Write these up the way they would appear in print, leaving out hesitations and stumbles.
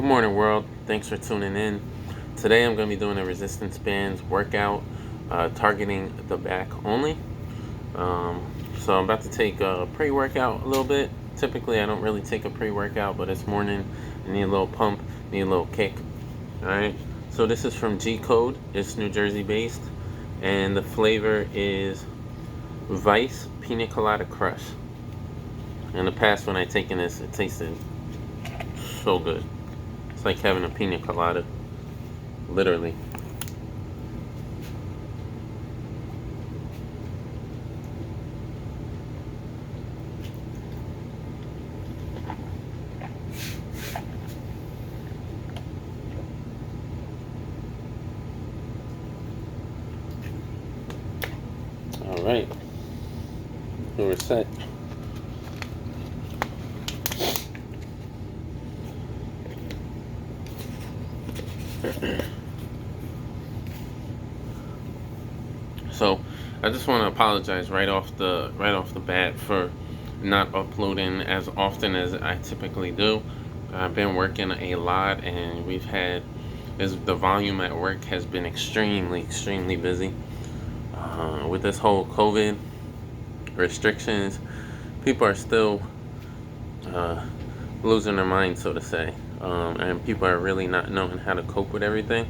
Good morning, world. Thanks for tuning in. Today I'm going to be doing a resistance bands workout targeting the back only. So I'm about to take a pre-workout a little bit. Typically I don't really take a pre-workout, but it's morning. I need a little pump, need a little kick. Alright, so this is from G Code. It's New Jersey based, and the flavor is Vice Pina Colada Crush. In the past when I taken this, it tasted so good. It's like having a pina colada, literally. All right, we're set. So I just want to apologize right off the bat for not uploading as often as I typically do. I've been working a lot, and the volume at work has been extremely busy. With this whole COVID restrictions, people are still losing their minds, so to say, and people are really not knowing how to cope with everything.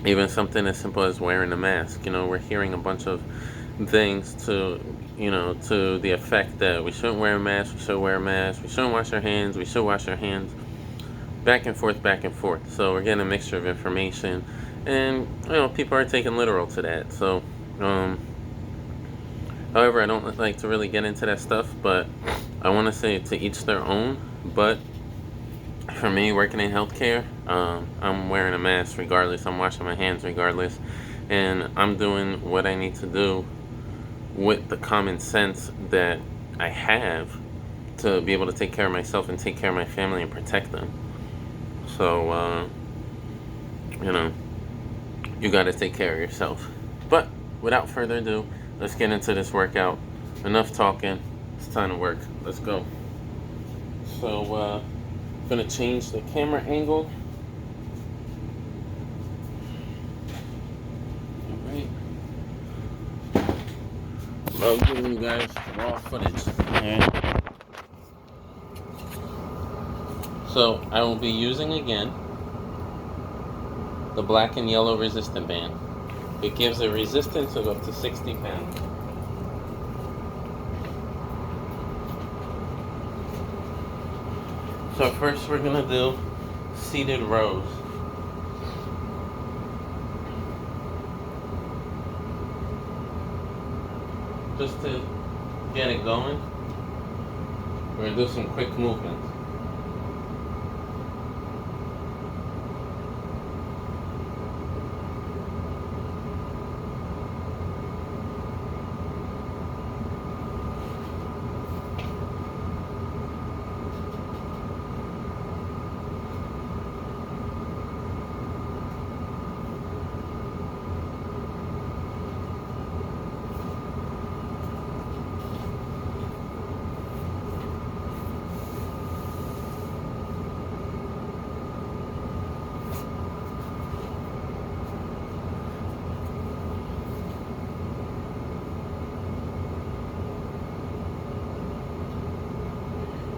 Even something as simple as wearing a mask. We're hearing a bunch of things to the effect that we shouldn't wear a mask, we should wear a mask, we shouldn't wash our hands, we should wash our hands, back and forth. So we're getting a mixture of information, and people are taking literal to that. So however, I don't like to really get into that stuff, but I want to say to each their own. But for me, working in healthcare, I'm wearing a mask regardless. I'm washing my hands regardless, and I'm doing what I need to do with the common sense that I have to be able to take care of myself and take care of my family and protect them. So, you got to take care of yourself. But without further ado, let's get into this workout. Enough talking. It's time to work. Let's go. So, I'm going to change the camera angle. Alright. Love giving you guys raw footage. Alright. So, I will be using again the black and yellow resistant band. It gives a resistance of up to 60 pounds. So first we're going to do seated rows. Just to get it going, we're going to do some quick movements.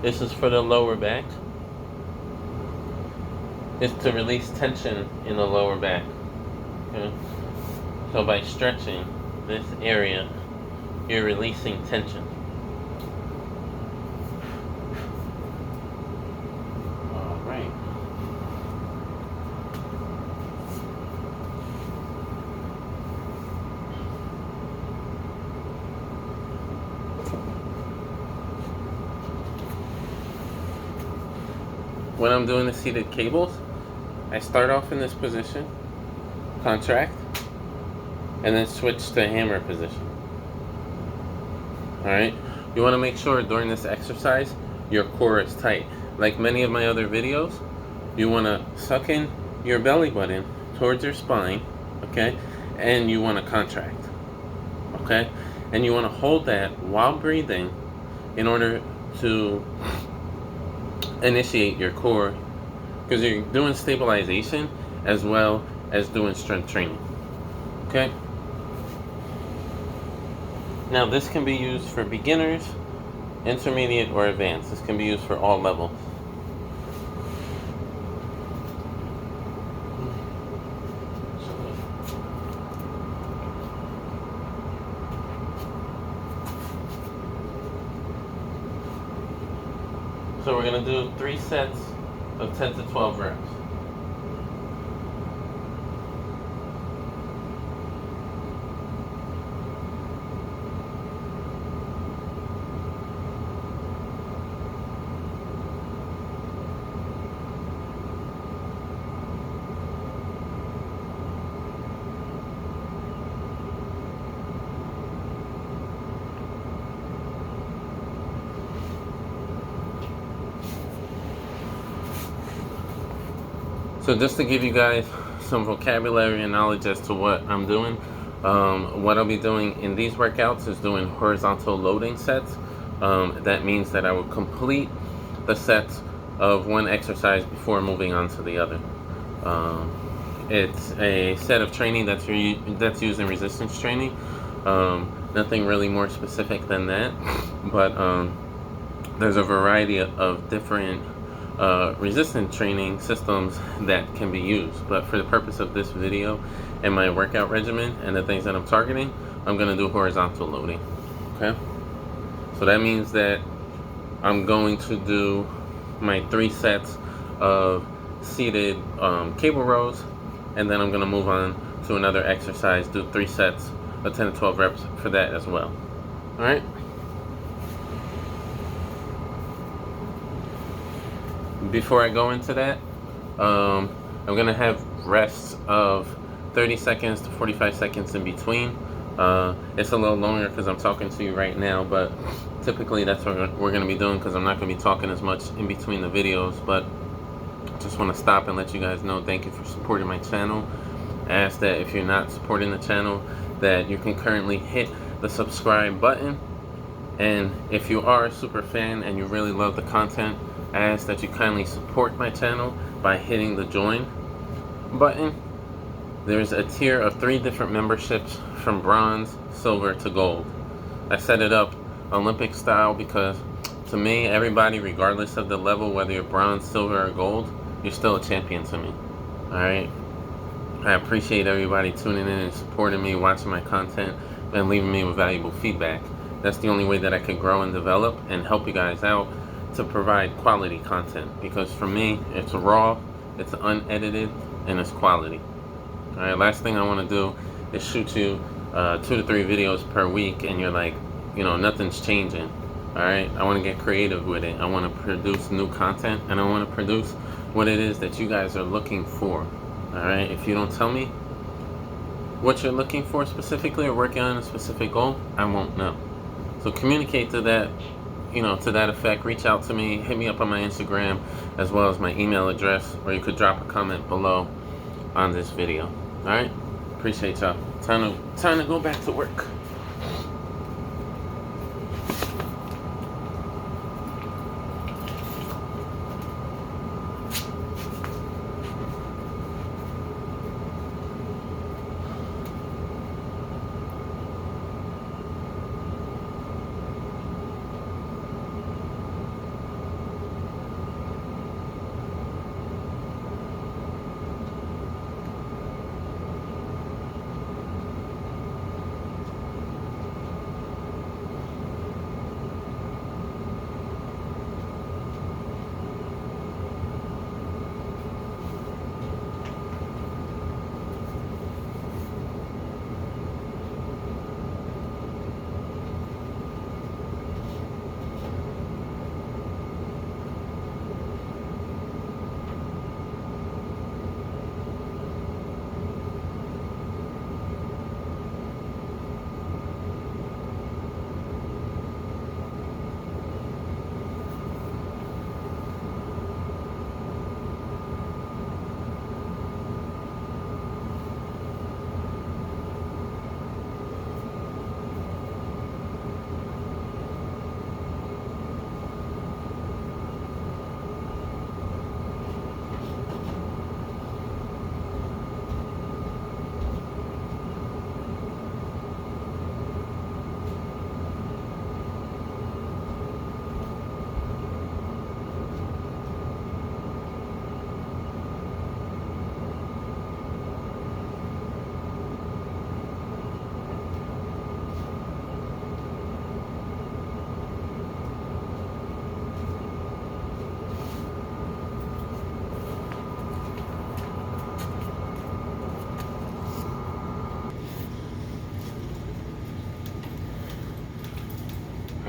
This is for the lower back. It's to release tension in the lower back. Okay? So by stretching this area, you're releasing tension. All right. When I'm doing the seated cables, I start off in this position, contract, and then switch to hammer position. Alright? You want to make sure during this exercise, your core is tight. Like many of my other videos, you want to suck in your belly button towards your spine, okay? And you want to contract, okay? And you want to hold that while breathing in order to initiate your core because you're doing stabilization as well as doing strength training. Okay? Now, this can be used for beginners, intermediate, or advanced. This can be used for all levels. So we're going to do 3 sets of 10 to 12 reps. So just to give you guys some vocabulary and knowledge as to what I'm doing, what I'll be doing in these workouts is doing horizontal loading sets. That means that I will complete the sets of one exercise before moving on to the other. It's a set of training that's used in resistance training. Nothing really more specific than that, but there's a variety of different resistance training systems that can be used, but for the purpose of this video and my workout regimen and the things that I'm targeting, I'm going to do horizontal loading. Okay, so that means that I'm going to do my 3 sets of seated cable rows, and then I'm going to move on to another exercise, do 3 sets of 10 to 12 reps for that as well. All right. Before I go into that, I'm going to have rests of 30 seconds to 45 seconds in between. It's a little longer because I'm talking to you right now, but typically that's what we're going to be doing because I'm not going to be talking as much in between the videos. But just want to stop and let you guys know thank you for supporting my channel. I ask that if you're not supporting the channel, that you can currently hit the subscribe button. And if you are a super fan and you really love the content, I ask that you kindly support my channel by hitting the join button. There's a tier of 3 different memberships from bronze, silver to gold. I set it up Olympic style because to me, everybody, regardless of the level, whether you're bronze, silver, or gold, you're still a champion to me. Alright? I appreciate everybody tuning in and supporting me, watching my content, and leaving me with valuable feedback. That's the only way that I can grow and develop and help you guys out to provide quality content, because for me it's raw, it's unedited, and it's quality. All right, last thing I want to do is shoot you 2 to 3 videos per week and you're like, you know, nothing's changing. All right, I want to get creative with it. I want to produce new content, and I want to produce what it is that you guys are looking for. All right, if you don't tell me what you're looking for specifically or working on a specific goal, I won't know. So communicate to that, you know, to that effect. Reach out to me, hit me up on my Instagram as well as my email address, or you could drop a comment below on this video. All right, appreciate y'all. Time to go back to work.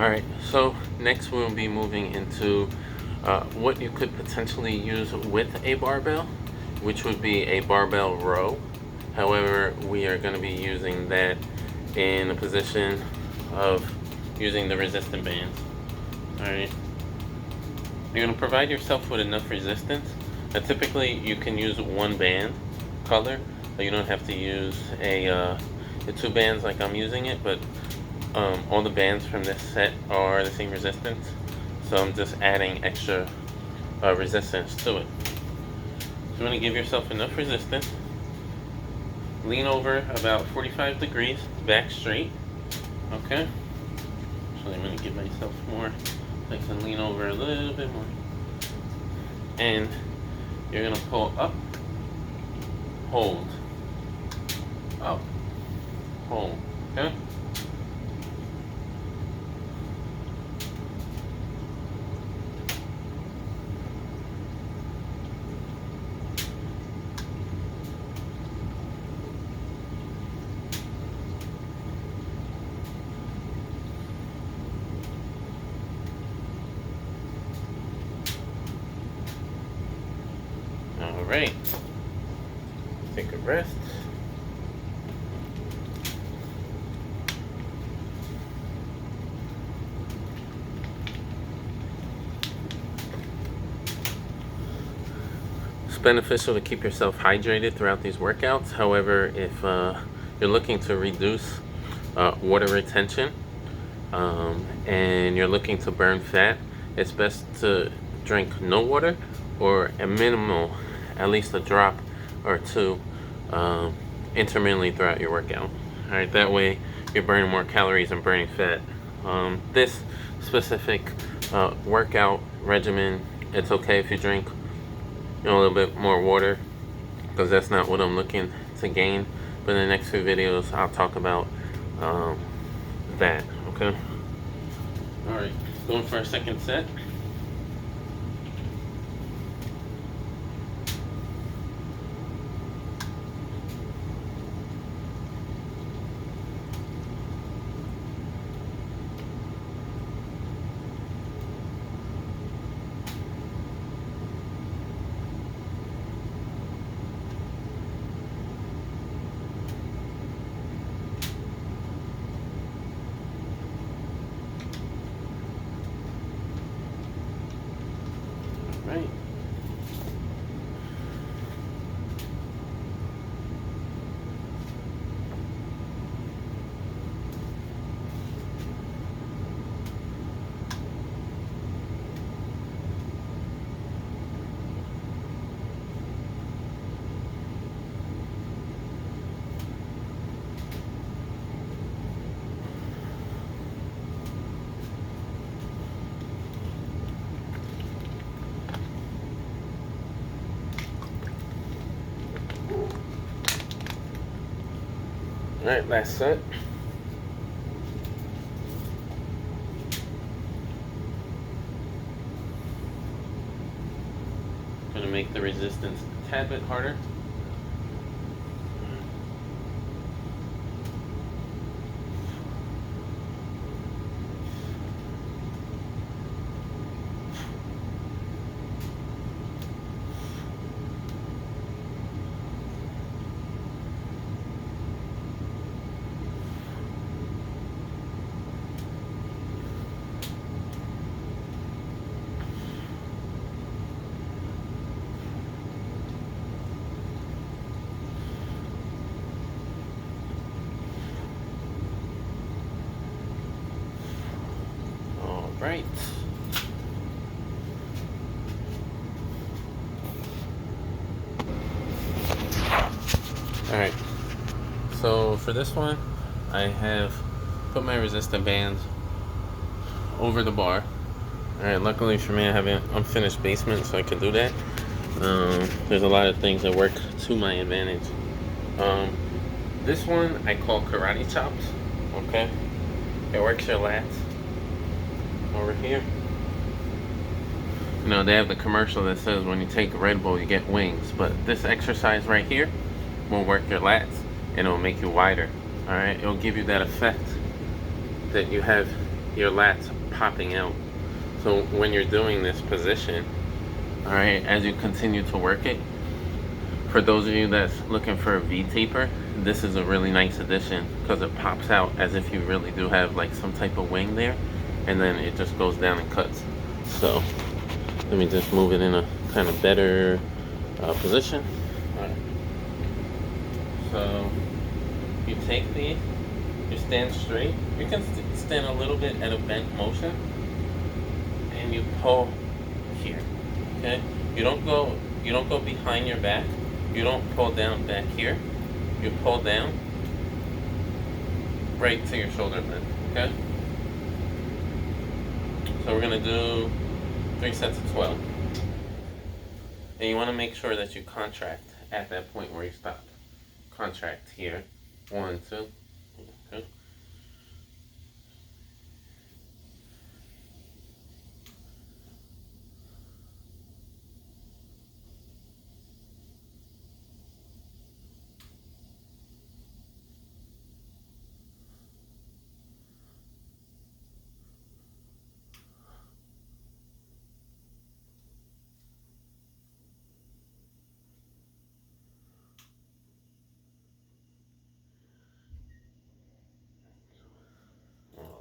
Alright, so next we'll be moving into what you could potentially use with a barbell, which would be a barbell row. However, we are going to be using that in a position of using the resistant bands. Alright, you're going to provide yourself with enough resistance. Now, typically you can use one band color, but you don't have to use the two bands like I'm using it, but all the bands from this set are the same resistance, so I'm just adding extra resistance to it. So you want to give yourself enough resistance. Lean over about 45 degrees, back straight. Okay. So I'm going to give myself more. I can lean over a little bit more. And you're going to pull up, hold, up, hold. Okay. All right, take a rest. It's beneficial to keep yourself hydrated throughout these workouts. However, if you're looking to reduce water retention and you're looking to burn fat, it's best to drink no water or a minimal, at least a drop or two intermittently throughout your workout. All right, that way you're burning more calories and burning fat. This specific workout regimen, it's okay if you drink a little bit more water, because that's not what I'm looking to gain. But in the next few videos, I'll talk about that. Okay. All right, going for our second set. Right. All right, last set. Gonna make the resistance a tad bit harder. Right. All right. So for this one, I have put my resistant bands over the bar. All right. Luckily for me, I have an unfinished basement, so I can do that. There's a lot of things that work to my advantage. This one I call karate chops. Okay. It works your lats. Over here, you know, they have the commercial that says when you take Red Bull you get wings, but this exercise right here will work your lats and it'll make you wider. All right, it'll give you that effect that you have your lats popping out. So when you're doing this position, all right, as you continue to work it, for those of you that's looking for a V taper, this is a really nice addition because it pops out as if you really do have like some type of wing there, and then it just goes down and cuts. So let me just move it in a kind of better position. All right. So you take these, you stand straight. You can stand a little bit at a bent motion, and you pull here. Okay. You don't go behind your back. You don't pull down back here. You pull down right to your shoulder blade. Okay. So we're gonna do 3 sets of 12. And you want to make sure that you contract at that point where you stop. Contract here. 1, 2. Okay.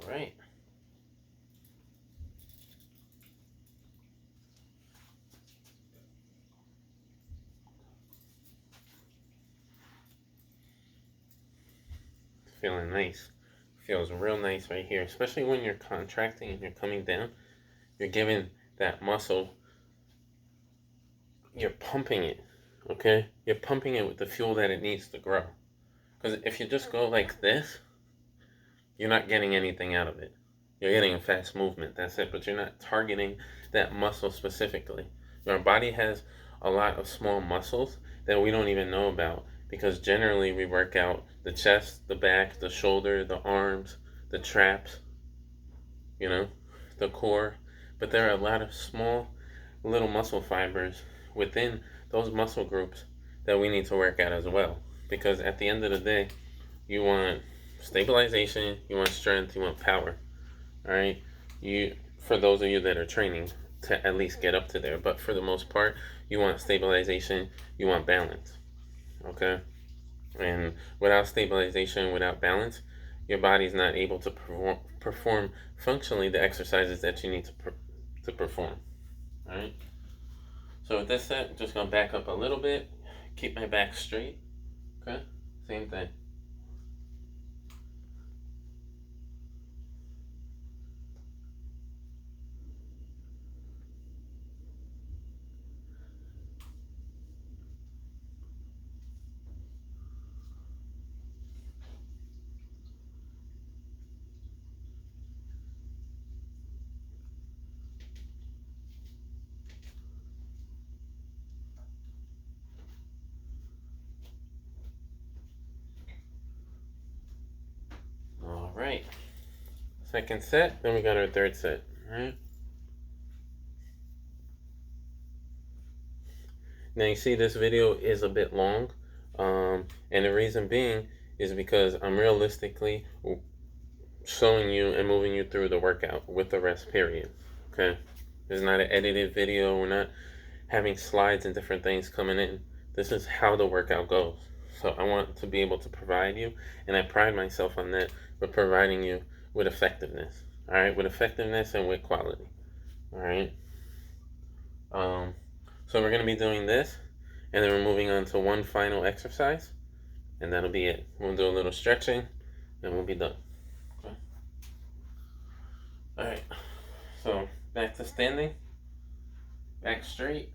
All right. Feeling nice. Feels real nice right here, especially when you're contracting and you're coming down. You're giving that muscle, you're pumping it, okay? You're pumping it with the fuel that it needs to grow. Because if you just go like this, you're not getting anything out of it. You're getting a fast movement, that's it, but you're not targeting that muscle specifically. Our body has a lot of small muscles that we don't even know about because generally we work out the chest, the back, the shoulder, the arms, the traps, you know, the core. But there are a lot of small little muscle fibers within those muscle groups that we need to work out as well. Because at the end of the day, you want stabilization, you want strength, you want power. All right, for those of you that are training to at least get up to there, but for the most part, you want stabilization, you want balance. Okay, and without stabilization, without balance, your body's not able to perform functionally the exercises that you need to perform. All right. So with this set, I'm just gonna back up a little bit, keep my back straight. Okay, same thing. All right. Second set, then we got our third set. All right. Now you see this video is a bit long, and the reason being is because I'm realistically showing you and moving you through the workout with the rest period. Okay, this is not an edited video. We're not having slides and different things coming in. This is how the workout goes. So I want to be able to provide you, and I pride myself on that, with providing you with effectiveness. All right, with effectiveness and with quality. All right. Um, so we're gonna be doing this, and then we're moving on to one final exercise, and that'll be it. We'll do a little stretching, and we'll be done. Okay. All right. So back to standing, back straight,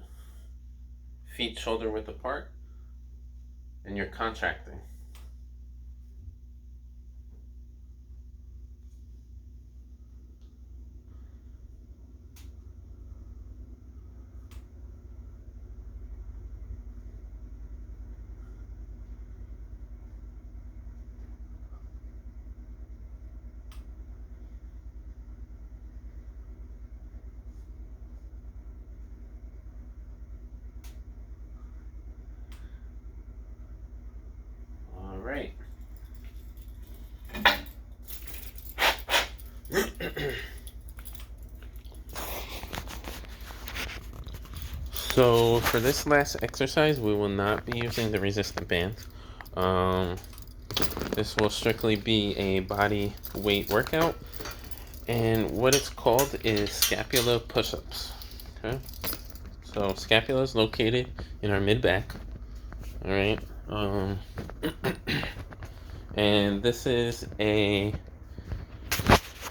feet shoulder width apart, and you're contracting. So for this last exercise, we will not be using the resistant bands. Um, this will strictly be a body weight workout. And what it's called is scapula push-ups. Okay? So scapula is located in our mid-back. All right. And this is a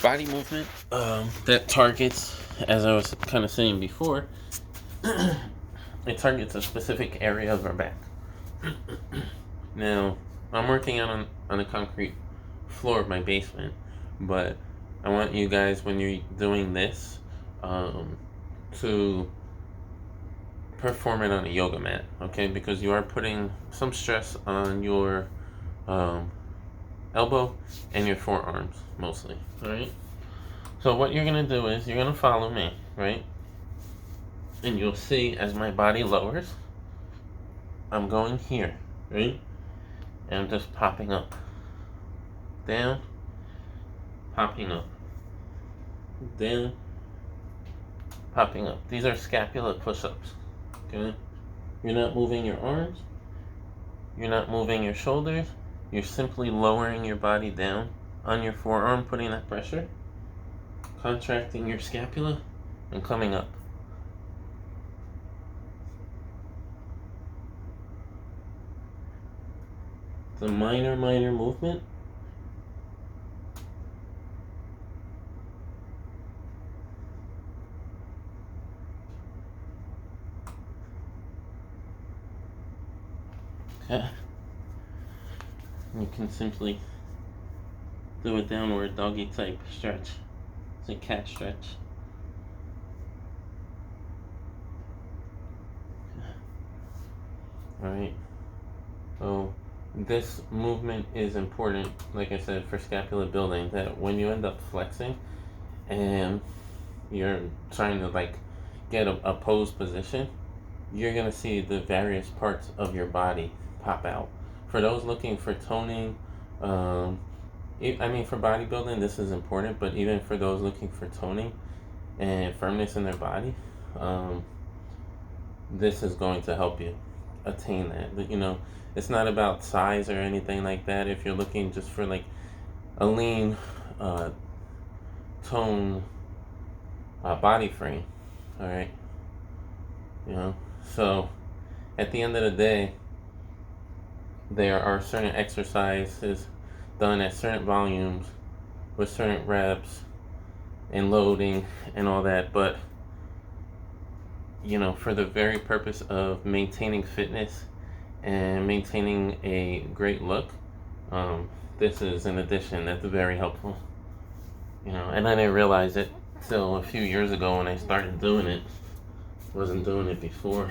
body movement that targets, as I was kind of saying before, it targets a specific area of our back. Now, I'm working out on a concrete floor of my basement, but I want you guys, when you're doing this, to perform it on a yoga mat, okay? Because you are putting some stress on your elbow and your forearms, mostly, all right? So what you're going to do is you're going to follow me, right? And you'll see as my body lowers, I'm going here, right? And I'm just popping up. Down, popping up. Down, popping up. These are scapula push-ups, okay? You're not moving your arms. You're not moving your shoulders. You're simply lowering your body down on your forearm, putting that pressure, contracting your scapula, and coming up. It's a minor movement. Okay. You can simply do a downward doggy type stretch. It's a cat stretch. Alright. So this movement is important, like I said, for scapula building, that when you end up flexing and you're trying to like get a posed position, you're gonna see the various parts of your body pop out. For those looking for toning, I mean for bodybuilding this is important, but even for those looking for toning and firmness in their body, this is going to help you attain that. You know, it's not about size or anything like that. If you're looking just for like a lean, tone body frame, all right, you know. So at the end of the day, there are certain exercises done at certain volumes with certain reps and loading and all that, but you know, for the very purpose of maintaining fitness and maintaining a great look, this is an addition that's very helpful. You know, and I didn't realize it till a few years ago when I started doing it. Wasn't doing it before.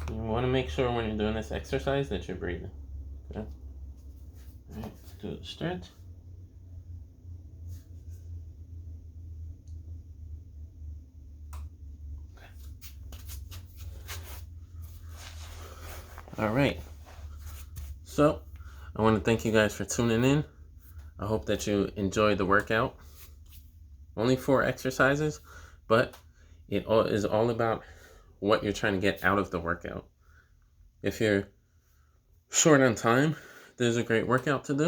You want to make sure when you're doing this exercise that you're breathing. Okay? All right, let's do the stretch. All right. So, I want to thank you guys for tuning in. I hope that you enjoyed the workout. Only 4 exercises, but it is all about what you're trying to get out of the workout. If you're short on time, there's a great workout to do.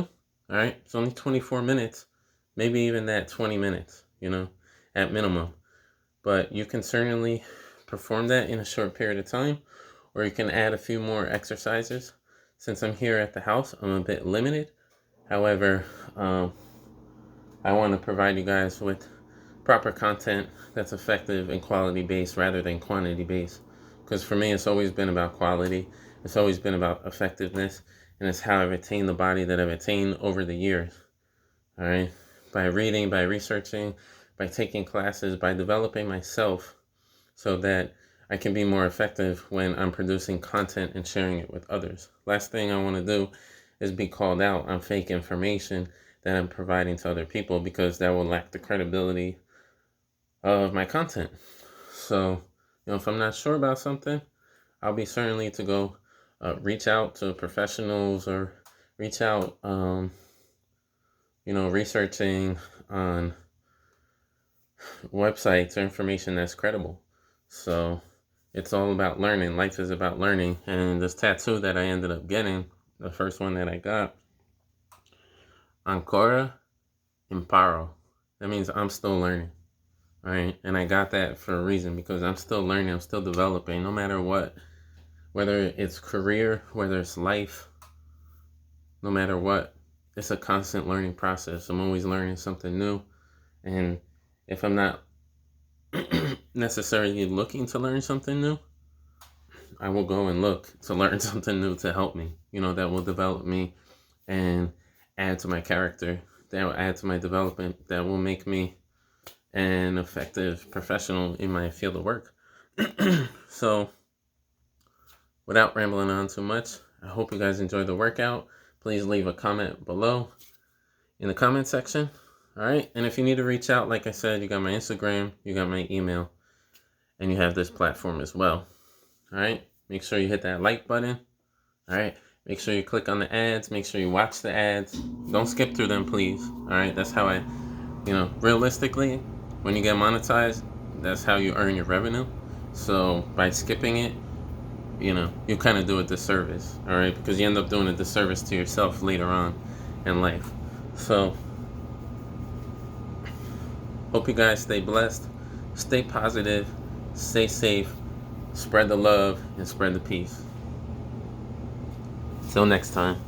All right, it's only 24 minutes, maybe even that 20 minutes, you know, at minimum. But you can certainly perform that in a short period of time, or you can add a few more exercises. Since I'm here at the house, I'm a bit limited. However, I want to provide you guys with proper content that's effective and quality based rather than quantity based. Because for me, it's always been about quality. It's always been about effectiveness. And it's how I've attained the body that I've attained over the years. All right. By reading, by researching, by taking classes, by developing myself so that I can be more effective when I'm producing content and sharing it with others. Last thing I want to do is be called out on fake information that I'm providing to other people, because that will lack the credibility of my content. So, if I'm not sure about something, I'll be certainly to go reach out to professionals, or reach out, researching on websites or information that's credible. So it's all about learning. Life is about learning. And this tattoo that I ended up getting, the first one that I got, Ancora Imparo. That means I'm still learning. Right? And I got that for a reason, because I'm still learning, I'm still developing, no matter what. Whether it's career, whether it's life, no matter what, it's a constant learning process. I'm always learning something new. And if I'm not necessarily looking to learn something new, I will go and look to learn something new to help me, that will develop me and add to my character, that will add to my development, that will make me an effective professional in my field of work. So, without rambling on too much, I hope you guys enjoyed the workout. Please leave a comment below in the comment section. All right. And if you need to reach out, like I said, you got my Instagram, you got my email, and you have this platform as well. All right. Make sure you hit that like button. All right. Make sure you click on the ads. Make sure you watch the ads. Don't skip through them, please. All right. That's how I, realistically, when you get monetized, that's how you earn your revenue. So by skipping it, you kind of do a disservice. All right. Because you end up doing a disservice to yourself later on in life. So, hope you guys stay blessed, stay positive, stay safe, spread the love, and spread the peace. Till next time.